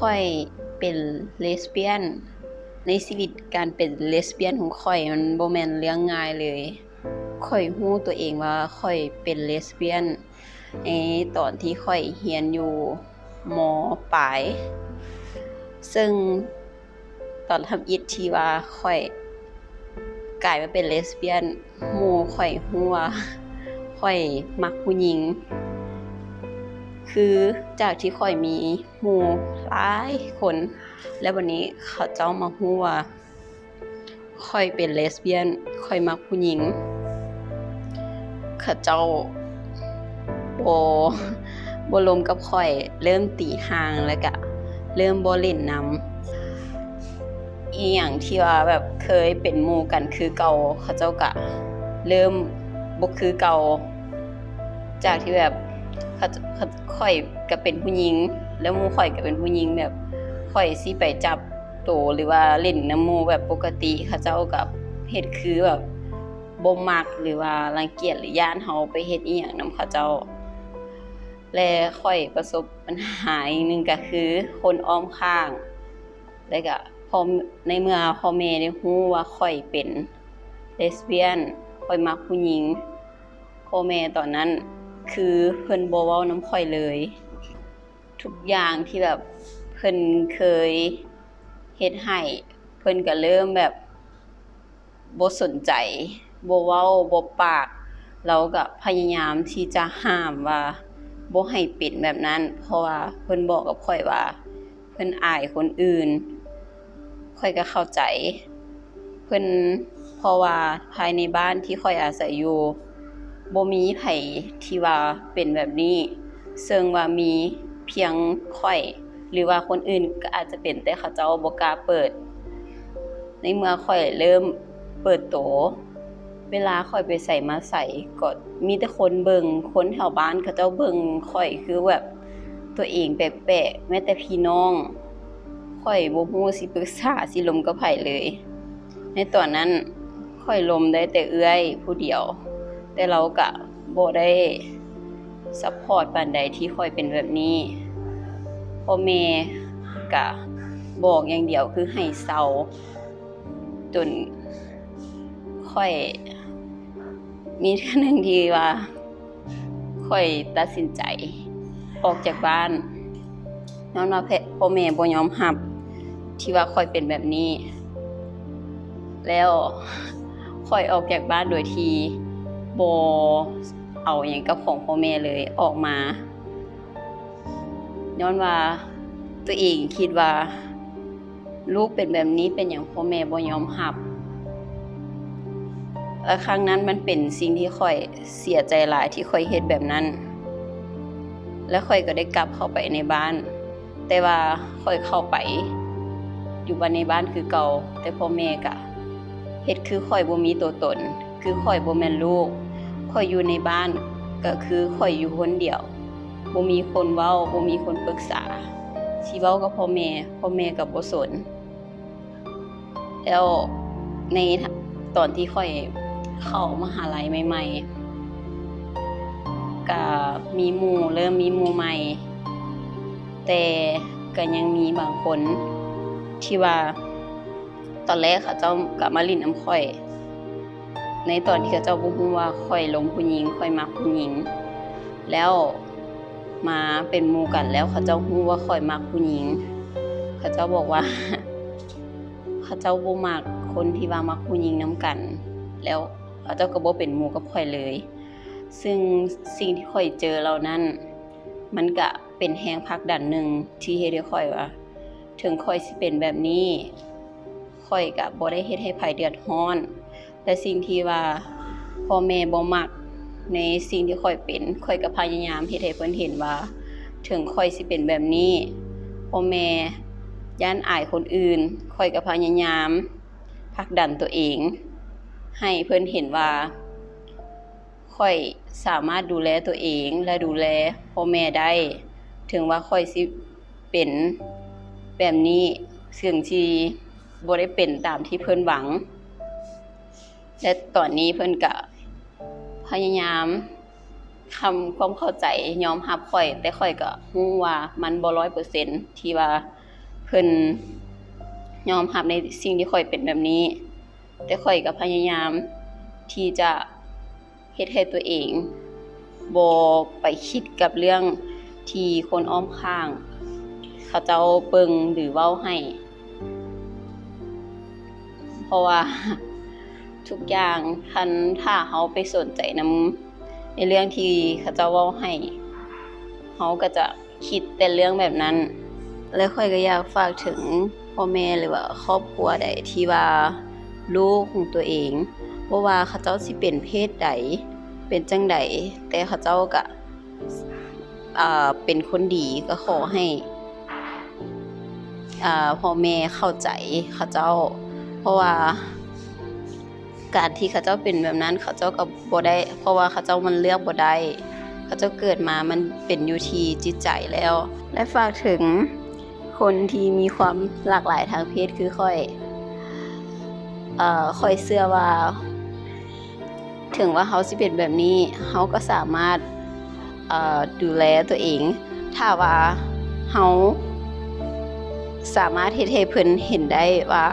ข้อยเป็นเลสเบียนในชีวิตการเป็นเลสเบียนของข้อยมันบ่แม่นเรื่องง่ายเลยข้อยรู้ตัวเองว่าข้อยเป็นเลสเบียนในตอนที่ข้อยเรียนอยู่ม.ปลายซึ่งตอนทำอิฐที่ว่าข้อยกลายมาเป็นเลสเบียนหมู่ข้อยรู้ว่าข้อยมักผู้หญิงคือจากที่ข้อยมีหมู่หลายคนแล้ววันนี้เขาเจ้ามารู้ว่าข้อยเป็นเลสเบียนข้อยมักผู้หญิงเขาเจ้าบ่ลมกับข้อยเริ่มตีห่างแล้วก็เริ่มบ่เล่นนำอีหยังที่ว่าแบบเคยเป็นหมู่กันคือเก่าเขาเจ้าก็เริ่มบ่คือเก่าจากที่แบบข้อยก็เป็นผู้หญิงแล้วหมู่ข้อยก็เป็นผู้หญิงแบบข้อยสิไปจับโตหรือว่าเล่นนำหมู่แบบปกติเขาเจ้าก็เฮ็ดคือแบบบ่มักหรือว่ารังเกียจหรือย้านเฮาไปเฮ็ดอีหยังนำเขาเจ้าและข้อยประสบปัญหาอีกนึงก็คือคนอ้อมข้างแล้วก็พอในเมื่อพ่อแม่ได้รู้ว่าข้อยเป็นเลสเบียนข้อยมักผู้หญิงพ่อแม่ตอนนั้นคือเพิ่นบ่เว้านำข้อยเลยทุกอย่างที่แบบเพิ่นเคยเฮ็ดให้เพิ่นก็เริ่มแบบบ่สนใจบ่เว้าบ่ปากเราก็พยายามที่จะห้ามว่าบ่ให้เป็นแบบนั้นเพราะว่าเพิ่นบอกกับข้อยว่าเพิ่นอายคนอื่นข้อยก็เข้าใจเพิ่นเพราะว่าภายในบ้านที่ข้อยอาศัยอยู่บ่มีไผที่ว่าเป็นแบบนี้ซึ่งว่ามีเพียงข้อยหรือว่าคนอื่นก็อาจจะเป็นแต่เขาเจ้าบ่กล้าเปิดในเมื่อข้อยเริ่มเปิดโตเวลาข้อยไปไสมาไสก็มีแต่คนเบิ่งคนแถวบ้านเขาเจ้าเบิ่งข้อยคือแบบตัวเองแปลกๆแม้แต่พี่น้องข้อยบ่ฮู้สิปรึกษาสิล้มกับไผเลยในตอนนั้นข้อยล้มได้แต่เอื้อยผู้เดียวแต่เราก็บ่ได้ซัปพอร์ตปานใดที่ข้อยเป็นแบบนี้พ่อแม่ก็บอกอย่างเดียวคือให้เซาจนข้อยมีเทื่อนึงที่ว่าข้อยตัดสินใจออกจากบ้านย้อนว่าพ่อแม่บ่ยอมรับที่ว่าข้อยเป็นแบบนี้แล้วข้อยออกจากบ้านโดยที่บ่เอาหยังกับของพ่อแม่เลยออกมาย้อนว่าตัวเองคิดว่าลูกเป็นแบบนี้เป็นหยังพ่อแม่บ่ยอมรับและครั้งนั้นมันเป็นสิ่งที่ข้อยเสียใจหลายที่ข้อยเฮ็ดแบบนั้นแล้วข้อยก็ได้กลับเข้าไปในบ้านแต่ว่าข้อยเข้าไปอยู่ในบ้านคือเก่าแต่พ่อแม่ก็เฮ็ดคือข้อยบ่มีตัวตนคือข้อยบ่แม่นลูกข้อยอยู่ในบ้านก็คือข้อยอยู่คนเดียวบ่มีคนเว้าบ่มีคนปรึกษาสิเว้ากับพ่อแม่ก็บ่สนแล้วในตอนที่ข้อยเข้ามหาลัยใหม่ๆก็มีหมู่เริ่มมีหมู่ใหม่แต่ก็ยังมีบางคนที่ว่าตอนแรกเขาเจ้าก็มาลิ้นนำข้อยในตอนที่เขาเจ้าบ่ฮู้ว่าข้อยหลงผู้หญิงข้อยมักผู้หญิงแล้วมาเป็นหมู่กันแล้วเขาเจ้าฮู้ว่าข้อยมักผู้หญิงเขาเจ้าบอกว่าเขาเจ้าบ่มักคนที่ว่ามักผู้หญิงนำกันแล้วเขาเจ้าก็บ่เป็นหมู่กับข้อยเลยซึ่งสิ่งที่ข้อยเจอเหล่านั้นมันก็เป็นแรงผลักดันหนึ่งที่เฮ็ดให้ข้อยว่าถึงข้อยสิเป็นแบบนี้ข้อยก็บ่ได้เฮ็ดให้ไผเดือดร้อนแต่สิ่งที่ว่าพ่อแม่บ่มักในสิ่งที่ข้อยเป็นข้อยก็พยายามเฮ็ดให้เพิ่นเห็นว่าถึงข้อยสิเป็นแบบนี้พ่อแม่ย้านอายคนอื่นข้อยก็พยายามผลักดันตัวเองให้เพิ่นเห็นว่าข้อยสามารถดูแลตัวเองและดูแลพ่อแม่ได้ถึงว่าข้อยสิเป็นแบบนี้ซึ่งที่บ่ได้เป็นตามที่เพิ่นหวังและตอนนี้เพิ่นก็พยายามทำความเข้าใจยอมรับข้อยแต่ข้อยก็รู้ว่ามันบ่ 100% ที่ว่า เพิ่นยอมรับในสิ่งที่ข้อยเป็นแบบนี้แต่ข้อยก็พยายามที่จะเฮ็ดให้ตัวเองบ่ไปคิดกับเรื่องที่คนอ้อมข้างเขาเจ้าเบิ่งหรือเว้าให้เพราะว่าทุกอย่างถ้าเฮาไปสนใจนำในเรื่องที่เขาเจ้าเว้าให้เฮาก็จะคิดแต่เรื่องแบบนั้นและข้อยก็อยากฝากถึงพ่อแม่หรือว่าครอบครัวใดที่ว่าลูกของตัวเองบ่ว่าเขาเจ้าสิเป็นเพศใดเป็นจังใดแต่เขาเจ้าก็เป็นคนดีก็ขอให้พ่อแม่เข้าใจเขาเจ้าเพราะว่าการที่เขาเจ้าเป็นแบบนั้นเขาเจ้าก็บ่ได้เพราะว่าเขาเจ้ามันเลือกบ่ได้เขาเจ้าเกิดมามันเป็นอยู่ที่จิตใจแล้วและฝากถึงคนที่มีความหลากหลายทางเพศคือข้อยเชื่อว่าถึงว่าเฮาสิเป็นแบบนี้เฮาก็สามารถดูแลตัวเองถ้าว่าเฮาสามารถเฮ็ดให้เพิ่นเห็นได้ว่า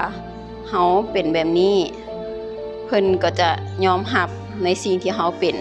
เฮาเป็นแบบนี้เพิ่นก็จะยอมรับในสิ่งที่เฮาเป็น